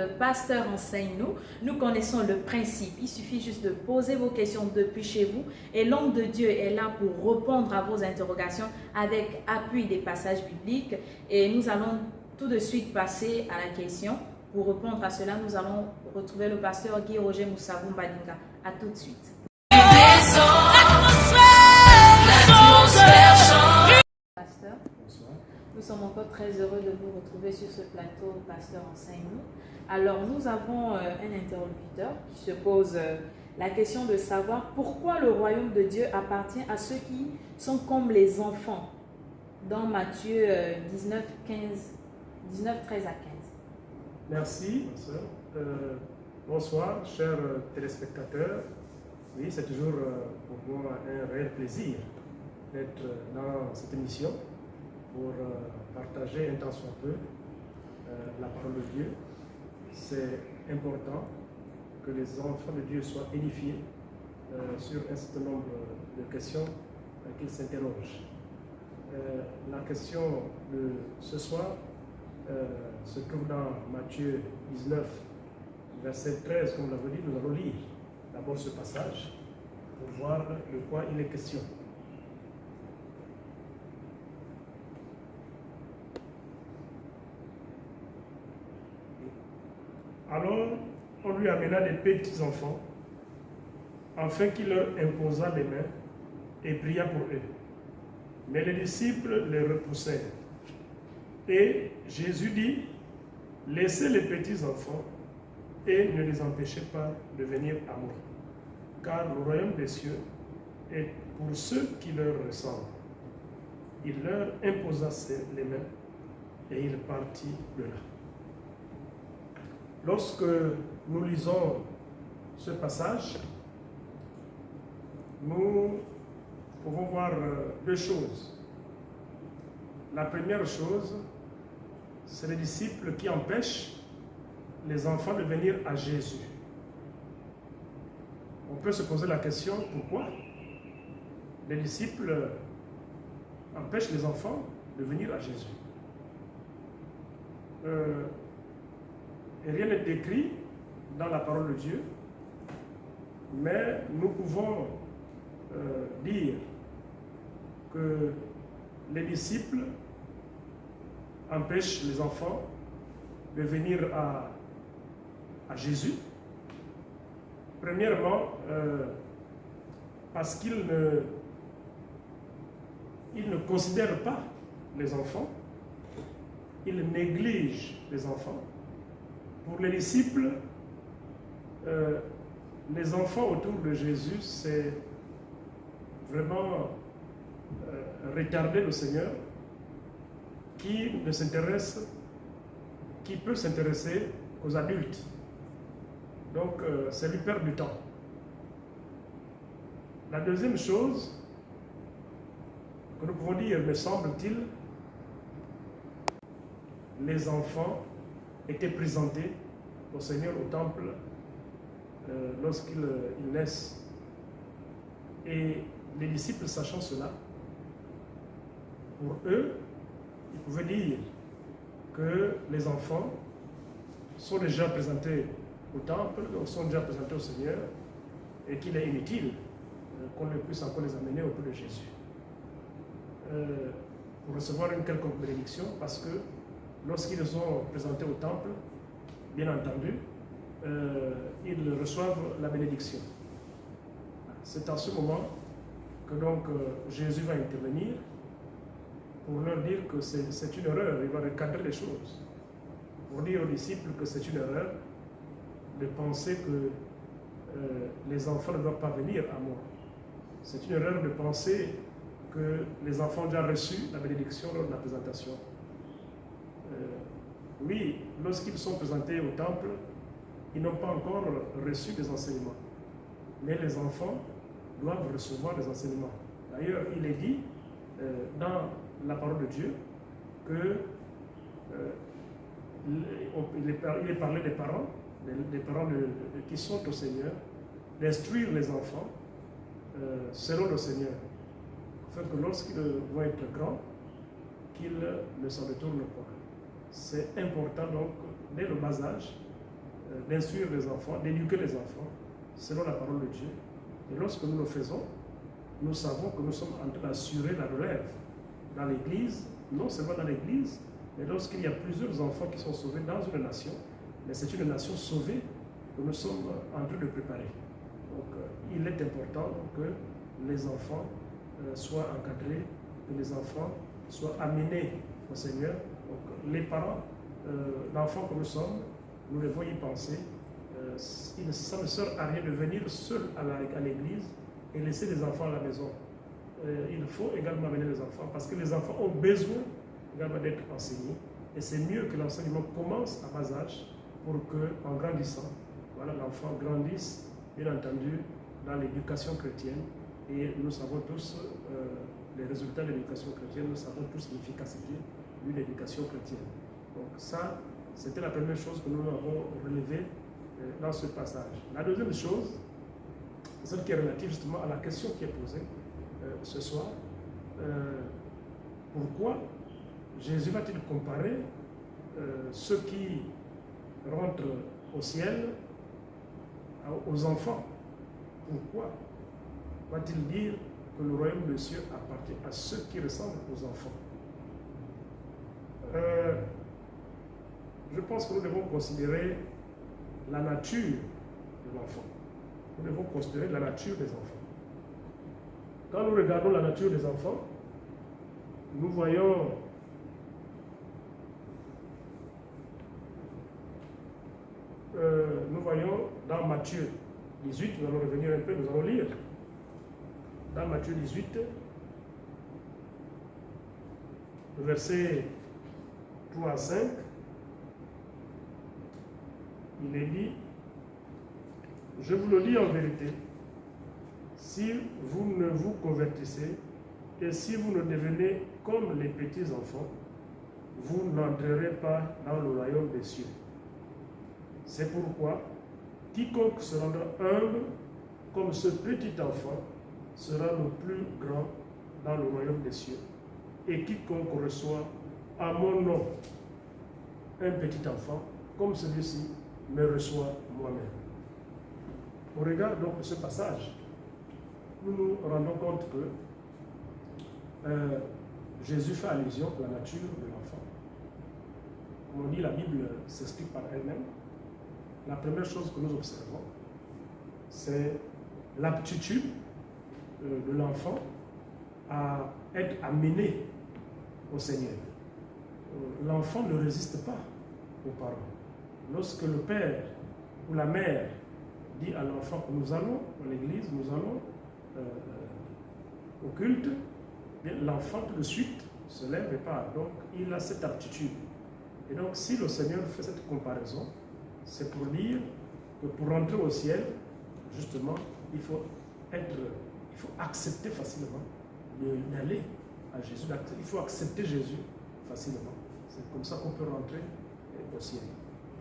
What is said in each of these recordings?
de Pasteur Enseigne-nous. Nous connaissons le principe. Il suffit juste de poser vos questions depuis chez vous et l'homme de Dieu est là pour répondre à vos interrogations avec appui des passages bibliques. Et nous allons tout de suite passer à la question. Pour répondre à cela, nous allons retrouver le pasteur Guy Roger Moussavou Mbadinga. À tout de suite. Pasteur, Bonsoir. nous sommes encore très heureux de vous retrouver sur ce plateau, Pasteur Enseigne-nous. Alors, nous avons un interlocuteur qui se pose la question de savoir pourquoi le royaume de Dieu appartient à ceux qui sont comme les enfants, dans Matthieu 19, 13 à 15. Merci. Bonsoir, chers téléspectateurs. Oui, c'est toujours pour moi un réel plaisir d'être dans cette émission pour partager un tant soit peu la parole de Dieu. C'est important que les enfants de Dieu soient édifiés sur un certain nombre de questions qu'ils s'interrogent. La question de ce soir se trouve dans Matthieu 19, verset 13, comme l'avait dit. Nous allons lire d'abord ce passage pour voir de quoi il est question. Alors, on lui amena des petits enfants, afin qu'il leur imposât les mains et pria pour eux. Mais les disciples les repoussèrent. Et Jésus dit, laissez les petits enfants et ne les empêchez pas de venir à moi, car le royaume des cieux est pour ceux qui leur ressemblent. Il leur imposa les mains et il partit de là. Lorsque nous lisons ce passage, nous pouvons voir deux choses. La première chose, c'est les disciples qui empêchent les enfants de venir à Jésus. On peut se poser la question, pourquoi les disciples empêchent les enfants de venir à Jésus? Rien n'est écrit dans la parole de Dieu, mais nous pouvons dire que les disciples empêchent les enfants de venir à Jésus. Premièrement, parce qu'ils ne considèrent pas les enfants, ils négligent les enfants. Pour les disciples, les enfants autour de Jésus, c'est vraiment retarder le Seigneur qui peut s'intéresser aux adultes. Donc, c'est lui perdre du temps. La deuxième chose que nous pouvons dire, me semble-t-il, les enfants étaient présentés au Seigneur au temple lorsqu'ils naissent. Et les disciples, sachant cela, pour eux, ils pouvaient dire que les enfants sont déjà présentés au temple, sont déjà présentés au Seigneur, et qu'il est inutile qu'on ne puisse encore les amener auprès de Jésus pour recevoir une quelconque bénédiction, parce que lorsqu'ils sont présentés au temple, bien entendu, ils reçoivent la bénédiction. C'est en ce moment que donc Jésus va intervenir pour leur dire que c'est une erreur. Il va recadrer les choses pour dire aux disciples que c'est une erreur de penser que les enfants ne doivent pas venir à moi. C'est une erreur de penser que les enfants ont déjà reçu la bénédiction lors de la présentation. Oui, lorsqu'ils sont présentés au temple, ils n'ont pas encore reçu des enseignements. Mais les enfants doivent recevoir des enseignements. D'ailleurs, il est dit dans la parole de Dieu que il est parlé des parents qui sont au Seigneur, d'instruire les enfants selon le Seigneur, afin que lorsqu'ils vont être grands, qu'ils ne s'en retournent pas. C'est important donc, dès le bas âge, d'instruire les enfants, d'éduquer les enfants selon la parole de Dieu. Et lorsque nous le faisons, nous savons que nous sommes en train d'assurer la relève dans l'Église, non seulement dans l'Église, mais lorsqu'il y a plusieurs enfants qui sont sauvés dans une nation, mais c'est une nation sauvée que nous sommes en train de préparer. Donc, il est important que les enfants soient encadrés, que les enfants soient amenés au Seigneur. Donc, les parents d'enfants que nous sommes, nous devons y penser. Ça ne sert à rien de venir seul à l'église et laisser les enfants à la maison. Il faut également amener les enfants parce que les enfants ont besoin également d'être enseignés. Et c'est mieux que l'enseignement commence à bas âge pour qu'en grandissant, voilà, l'enfant grandisse, bien entendu, dans l'éducation chrétienne. Et nous savons tous les résultats de l'éducation chrétienne, nous savons tous l'efficacité de l'éducation chrétienne. Donc ça, c'était la première chose que nous avons relevée dans ce passage. La deuxième chose, c'est celle qui est relative justement à la question qui est posée ce soir. Pourquoi Jésus va-t-il comparer ceux qui rentrent au ciel aux enfants? Pourquoi va-t-il dire que le royaume des cieux appartient à ceux qui ressemblent aux enfants? Je pense que nous devons considérer la nature de l'enfant. Nous devons considérer la nature des enfants. Quand nous regardons la nature des enfants, nous voyons dans Matthieu 18, nous allons revenir un peu, nous allons lire. Dans Matthieu 18, versets 3 à 5, il est dit, je vous le dis en vérité, si vous ne vous convertissez et si vous ne devenez comme les petits enfants, vous n'entrerez pas dans le royaume des cieux. C'est pourquoi quiconque se rendra humble comme ce petit enfant sera le plus grand dans le royaume des cieux. Et quiconque reçoit à mon nom un petit enfant comme celui-ci me reçoit moi-même. Au regard donc de ce passage, nous nous rendons compte que Jésus fait allusion à la nature de l'enfant. Comme on dit, la Bible s'explique par elle-même. La première chose que nous observons, c'est l'aptitude de l'enfant à être amené au Seigneur. L'enfant ne résiste pas aux parents. Lorsque le père ou la mère dit à l'enfant que nous allons à l'église, nous allons au culte, l'enfant tout de suite se lève et part. Donc il a cette aptitude. Et donc si le Seigneur fait cette comparaison, c'est pour dire que pour rentrer au ciel, justement, il faut accepter facilement d'aller à Jésus. Il faut accepter Jésus facilement. C'est comme ça qu'on peut rentrer au ciel.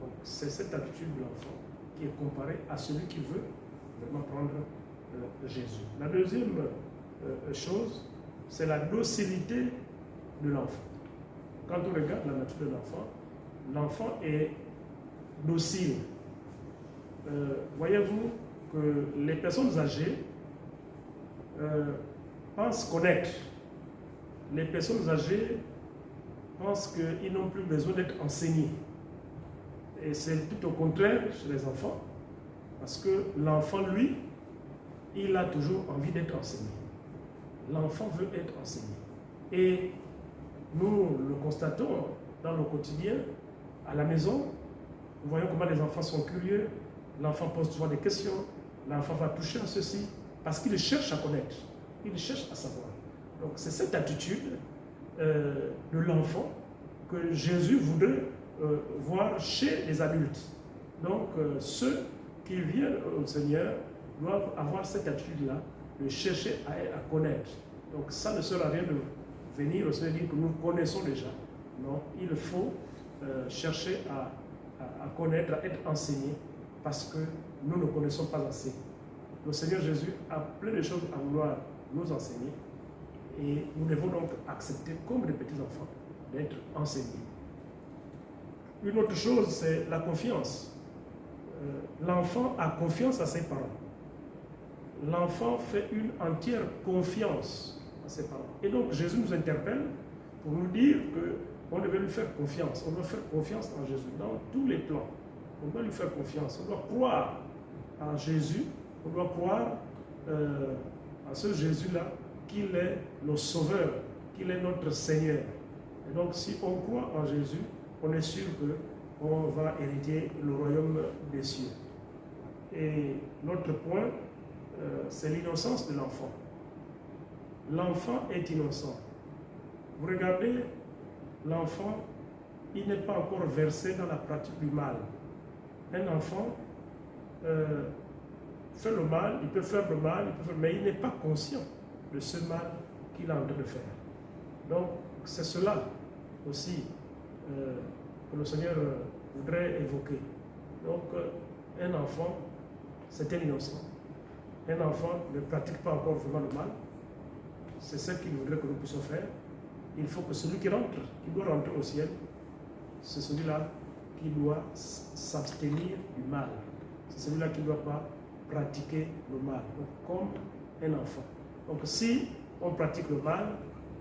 Donc c'est cette attitude de l'enfant qui est comparée à celui qui veut vraiment prendre Jésus. La deuxième chose, c'est la docilité de l'enfant. Quand on regarde la nature de l'enfant est docile. Voyez-vous que les personnes âgées pensent connaître. Les personnes âgées pensent qu'ils n'ont plus besoin d'être enseignés. Et c'est tout au contraire chez les enfants, parce que l'enfant, lui, il a toujours envie d'être enseigné. L'enfant veut être enseigné. Et nous le constatons dans le quotidien, à la maison. Nous voyons comment les enfants sont curieux. L'enfant pose souvent des questions. L'enfant va toucher à ceci, parce qu'il cherche à connaître. Il cherche à savoir. Donc c'est cette attitude de l'enfant que Jésus voudrait voir chez les adultes. Donc ceux qui viennent au Seigneur doivent avoir cette attitude-là, de chercher à connaître. Donc ça ne sert à rien de venir au Seigneur et dire que nous connaissons déjà. Non, il faut chercher à connaître, à être enseigné, parce que nous ne connaissons pas assez. Le Seigneur Jésus a plein de choses à vouloir nous enseigner, et nous devons donc accepter, comme les petits enfants, d'être enseignés. Une autre chose, c'est la confiance. l'enfant a confiance à ses parents. L'enfant fait une entière confiance à ses parents. Et donc Jésus nous interpelle pour nous dire qu'on devait lui faire confiance. On doit faire confiance en Jésus dans tous les plans. On doit lui faire confiance. On doit croire en Jésus. On doit croire à ce Jésus-là, qu'il est le Sauveur, qu'il est notre Seigneur. Et donc si on croit en Jésus, on est sûr qu'on va hériter le royaume des cieux. Et l'autre point, c'est l'innocence de l'enfant. L'enfant est innocent. Vous regardez, l'enfant, il n'est pas encore versé dans la pratique du mal. Un enfant fait le mal, il peut faire le mal, mais il n'est pas conscient de ce mal qu'il est en train de faire. Donc, c'est cela aussi que le Seigneur voudrait évoquer. Donc, un enfant, c'est un innocent. Un enfant ne pratique pas encore vraiment le mal. C'est ce qu'il voudrait que nous puissions faire. Il faut que celui qui rentre, qui doit rentrer au ciel, c'est celui-là qui doit s'abstenir du mal. C'est celui-là qui ne doit pas pratiquer le mal. Donc, comme un enfant. Donc, si on pratique le mal,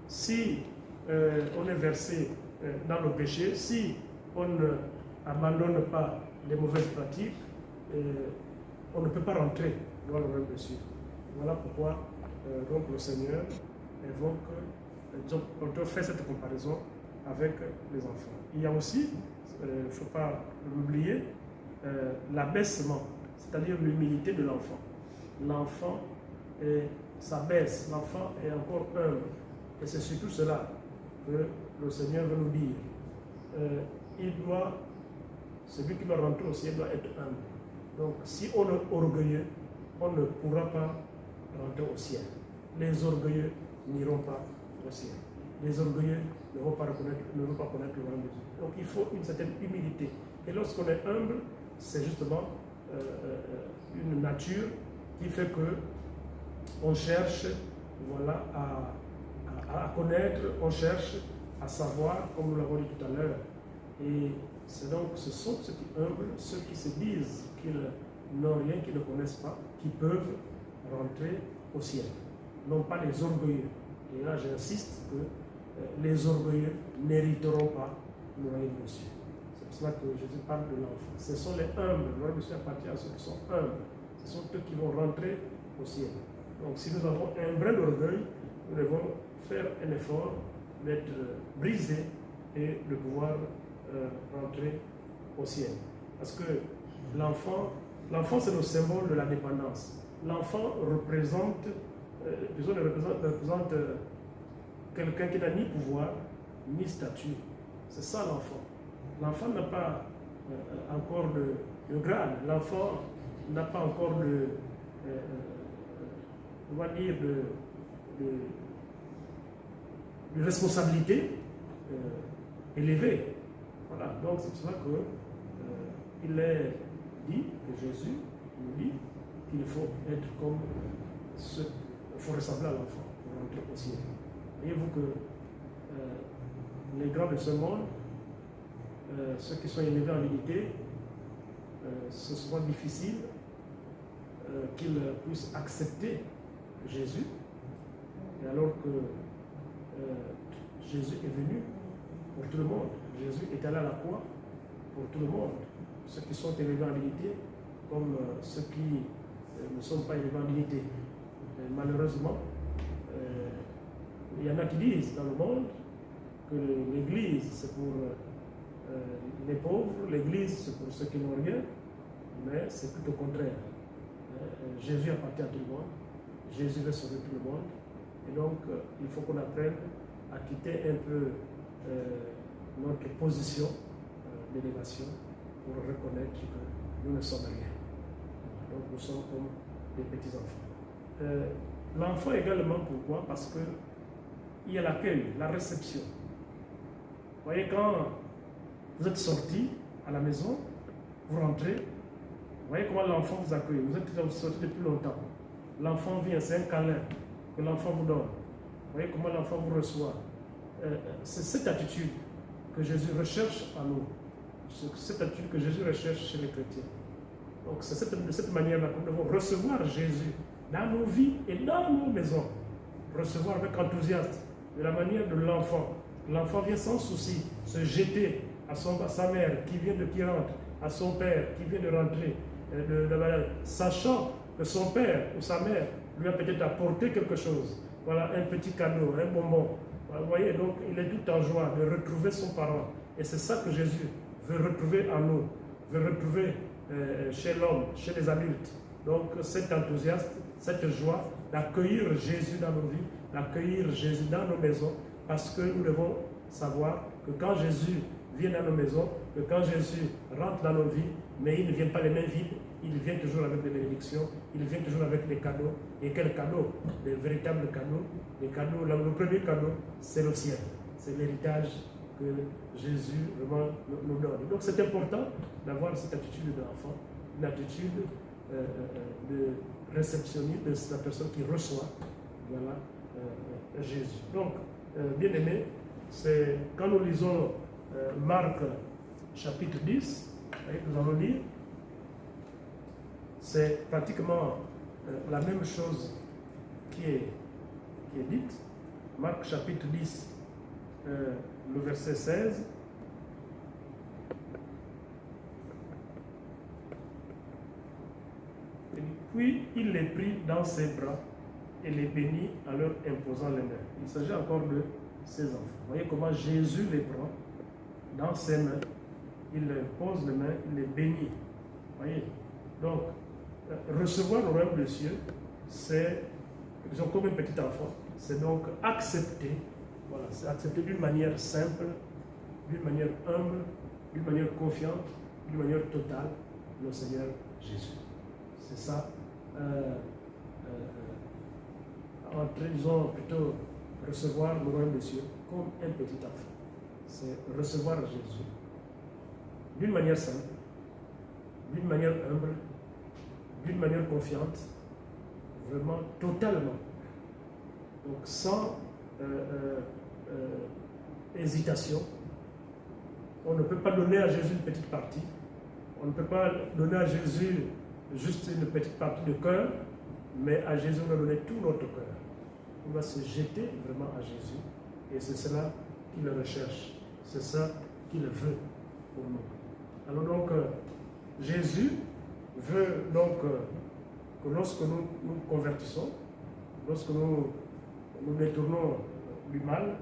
si on est versé dans le péché, si on n'abandonne pas les mauvaises pratiques, on ne peut pas rentrer dans le royaume des cieux. Voilà pourquoi donc le Seigneur évoque, on fait cette comparaison avec les enfants. Il y a aussi, il ne faut pas l'oublier, l'abaissement, c'est-à-dire l'humilité de l'enfant. L'enfant s'abaisse, l'enfant est encore humble. Et c'est surtout cela que le Seigneur veut nous dire. Celui qui doit rentrer au ciel doit être humble. Donc si on est orgueilleux, on ne pourra pas rentrer au ciel. Les orgueilleux n'iront pas au ciel. Les orgueilleux ne vont pas connaître le royaume de Dieu. Donc il faut une certaine humilité. Et lorsqu'on est humble, c'est justement une nature qui fait que on cherche à connaître, on cherche à savoir, comme nous l'avons dit tout à l'heure. Et c'est donc, ce sont ceux qui humbles, ceux qui se disent qu'ils n'ont rien, qu'ils ne connaissent pas, qui peuvent rentrer au ciel. Non pas les orgueilleux. Et là, j'insiste que les orgueilleux n'hériteront pas le royaume des cieux. C'est pour cela que Jésus parle de l'enfant. Ce sont les humbles. Le royaume des cieux appartient à ceux qui sont humbles. Ce sont eux qui vont rentrer au ciel. Donc, si nous avons un brin d'orgueil, nous devons faire un effort d'être brisé et de pouvoir rentrer au ciel. Parce que l'enfant, c'est le symbole de la dépendance. L'enfant représente quelqu'un qui n'a ni pouvoir, ni statut. C'est ça l'enfant. L'enfant n'a pas encore de grade. L'enfant n'a pas encore on va dire, de responsabilité élevée. Voilà, donc c'est pour cela qu'il est dit, que Jésus nous dit qu'il faut être comme il faut ressembler à l'enfant pour rentrer au ciel. Voyez-vous que les grands de ce monde, ceux qui sont élevés en unité, c'est souvent difficile qu'ils puissent accepter Jésus, et alors que Jésus est venu pour tout le monde. Jésus est allé à la croix pour tout le monde. Ceux qui sont élevés en dignité, comme ceux qui ne sont pas élevés en dignité. Malheureusement, il y en a qui disent dans le monde que l'Église c'est pour les pauvres, l'Église c'est pour ceux qui n'ont rien, mais c'est tout au contraire. Jésus appartient à tout le monde. Jésus veut sauver tout le monde. Et donc, il faut qu'on apprenne à quitter un peu notre position d'élévation pour reconnaître que nous ne sommes rien. Donc, nous sommes comme des petits-enfants. L'enfant également, pourquoi? Parce qu'il y a l'accueil, la réception. Vous voyez, quand vous êtes sorti à la maison, vous rentrez, vous voyez comment l'enfant vous accueille. Vous êtes sorti depuis longtemps. L'enfant vient, c'est un câlin que l'enfant vous donne. Vous voyez comment l'enfant vous reçoit. C'est cette attitude que Jésus recherche en nous. C'est cette attitude que Jésus recherche chez les chrétiens. Donc c'est de cette manière-là que nous devons recevoir Jésus dans nos vies et dans nos maisons. Recevoir avec enthousiasme, de la manière de l'enfant. L'enfant vient sans souci se jeter à sa mère qui rentre, à son père qui vient de rentrer, sachant que son père ou sa mère lui a peut-être apporté quelque chose. Voilà, un petit cadeau, un bonbon. Vous voyez, donc il est tout en joie de retrouver son parent. Et c'est ça que Jésus veut retrouver en nous, veut retrouver chez l'homme, chez les adultes. Donc cet enthousiasme, cette joie d'accueillir Jésus dans nos vies, d'accueillir Jésus dans nos maisons, parce que nous devons savoir que quand Jésus vient dans nos maisons, que quand Jésus rentre dans nos vies, mais il ne vient pas les mains vides, il vient toujours avec des bénédictions, il vient toujours avec des cadeaux. Et quels cadeaux? Des véritables cadeaux. Les cadeaux, le premier cadeau, c'est le ciel. C'est l'héritage que Jésus vraiment nous donne. Donc c'est important d'avoir cette attitude de l'enfant, une attitude de réceptionniste, de la personne qui reçoit, voilà, Jésus. Donc, bien aimé, c'est quand nous lisons Marc chapitre 10, nous allons lire, c'est pratiquement la même chose qui est dite. Marc chapitre 10, le verset 16. Et puis il les prit dans ses bras et les bénit en leur imposant les mains. Il s'agit encore de ses enfants. Vous voyez comment Jésus les prend dans ses mains, il leur pose les mains, il les bénit. Vous voyez? Donc, recevoir le royaume des cieux, c'est, disons, comme un petit enfant, c'est donc accepter, voilà, c'est accepter d'une manière simple, d'une manière humble, d'une manière confiante, d'une manière totale, le Seigneur Jésus. C'est ça, entrer, disons, plutôt recevoir le royaume des cieux comme un petit enfant. C'est recevoir Jésus d'une manière simple, d'une manière humble, d'une manière confiante, vraiment totalement. Donc sans hésitation. On ne peut pas donner à Jésus une petite partie. On ne peut pas donner à Jésus juste une petite partie de cœur, mais à Jésus on doit donner tout notre cœur. On va se jeter vraiment à Jésus. Et c'est cela qu'il recherche. C'est ça qu'il veut pour nous. Alors donc, Jésus veut donc que lorsque nous nous convertissons, lorsque nous détournons du mal,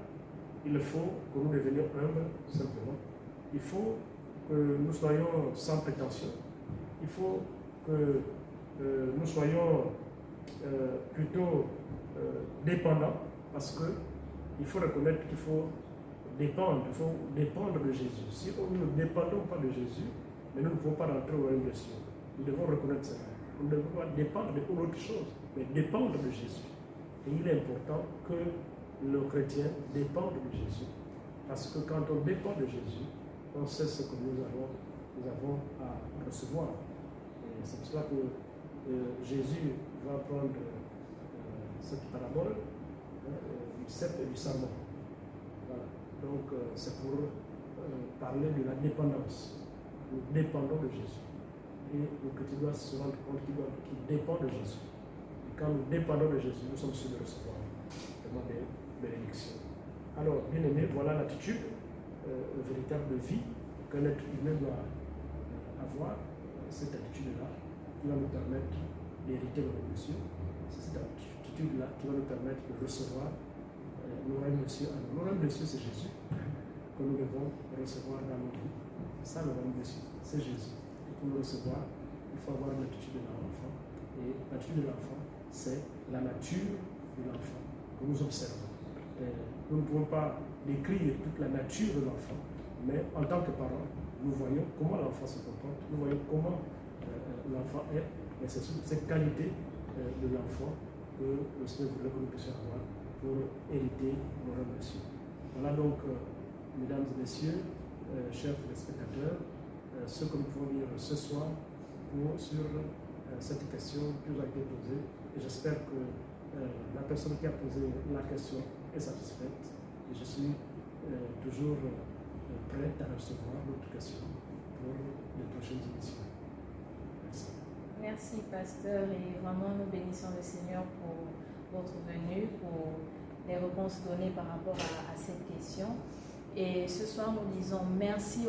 il faut que nous devenions humbles, simplement. Il faut que nous soyons sans prétention. Il faut que nous soyons plutôt dépendants, parce qu'il faut reconnaître qu'il faut dépendre de Jésus. Si nous ne dépendons pas de Jésus, mais nous ne pouvons pas rentrer au royaume des cieux. Nous devons reconnaître cela. Nous ne devons pas dépendre d'autre chose, mais dépendre de Jésus. Et il est important que le chrétien dépende de Jésus. Parce que quand on dépend de Jésus, on sait ce que nous avons à recevoir. Et c'est pour cela que Jésus va prendre cette parabole du cep et du serment. Voilà. Donc c'est pour parler de la dépendance. Nous dépendons de Jésus. Et le chrétien doit se rendre compte qu'il dépend de Jésus. Et quand nous dépendons de Jésus, nous sommes sûrs de recevoir vraiment des bénédictions. Alors, bien aimé, voilà l'attitude véritable de vie qu'un être humain doit avoir, cette attitude-là, qui va nous permettre d'hériter le royaume des cieux. C'est cette attitude-là qui va nous permettre de recevoir le royaume des cieux. Le royaume des cieux, c'est Jésus que nous devons recevoir dans nos vies. Ça, le royaume des cieux, c'est Jésus. Et pour le recevoir, il faut avoir l'attitude de l'enfant. Et l'attitude de l'enfant, c'est la nature de l'enfant que nous observons. Nous ne pouvons pas décrire toute la nature de l'enfant, mais en tant que parents, nous voyons comment l'enfant se comporte, nous voyons comment l'enfant est, et c'est cette qualité de l'enfant que le Seigneur voudrait que nous puissions avoir pour hériter le royaume des cieux. Voilà donc, mesdames et messieurs, chers téléspectateurs, ce que nous pouvons dire ce soir sur cette question qui nous a été posée, et j'espère que la personne qui a posé la question est satisfaite, et je suis toujours prête à recevoir d'autres questions pour les prochaines émissions. Merci. Merci, pasteur, et vraiment nous bénissons le Seigneur pour votre venue, pour les réponses données par rapport à cette question. Et ce soir, nous disons merci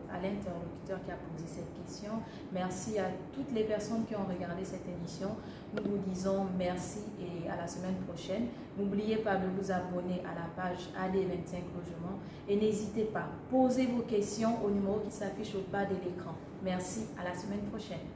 à l'interlocuteur qui a posé cette question. Merci à toutes les personnes qui ont regardé cette émission. Nous vous disons merci et à la semaine prochaine. N'oubliez pas de vous abonner à la page AD25 Logements et n'hésitez pas, posez vos questions au numéro qui s'affiche au bas de l'écran. Merci, à la semaine prochaine.